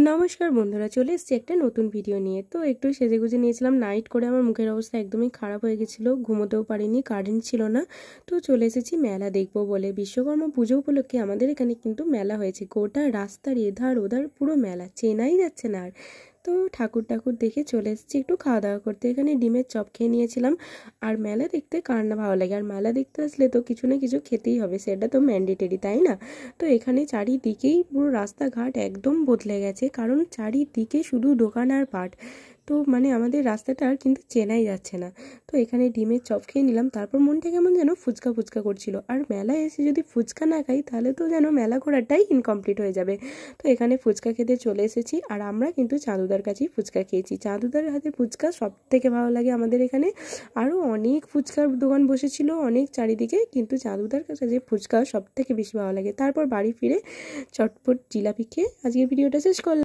নমস্কার বন্ধুরা, চলে এসেছি একটা নতুন ভিডিও নিয়ে। তো একটু সেজেগুজে নিয়েছিলাম, নাইট করে আমার মুখের অবস্থা একদমই খারাপ হয়ে গেছিলো, ঘুমোতেও পারিনি, কারেন্ট ছিল না। তো চলে এসেছি মেলা দেখবো বলে। বিশ্বকর্মা পুজো উপলক্ষে আমাদের এখানে কিন্তু মেলা হয়েছে, গোটা রাস্তার এধার ওধার পুরো মেলা, চেনাই যাচ্ছে না আর। তো ঠাকুর দেখে চলে এসেছি একটু খাওয়া দাওয়া করতে। এখানে ডিমের চপ খেয়ে নিয়েছিলাম। আর মেলা দেখতে কার না ভালো লাগে, আর মেলা দেখতে আসলে তো কিছু না কিছু খেতেই হবে, সেটা তো ম্যান্ডেটরি, তাই না? তো এখানে চারিদিকেই পুরো রাস্তাঘাট একদম বদলে গেছে, কারণ চারিদিকে শুধু দোকান আর পাট। তো মানে আমাদের রাস্তাটা আর কিন্তু চেনাই যাচ্ছে না। তো এখানে ডিমের চপ খেয়ে নিলাম, তারপর মনটা কেমন যেন ফুচকা করছিল। আর মেলায় এসে যদি ফুচকা না খাই তাহলে তো যেন মেলা ঘোরাটাই ইনকমপ্লিট হয়ে যাবে। তো এখানে ফুচকা খেতে চলে এসেছি, আর আমরা কিন্তু চাঁদুদার কাছেই ফুচকা খেয়েছি। চাঁদুদার হাতে ফুচকা সব থেকে ভালো লাগে আমাদের এখানে। আরও অনেক ফুচকার দোকান বসেছিল অনেক চারিদিকে, কিন্তু চাঁদুদার কাছে যে ফুচকা সব থেকে বেশি ভালো লাগে। তারপর বাড়ি ফিরে চটপট জিলাপি খেয়ে আজকের ভিডিওটা শেষ করলাম।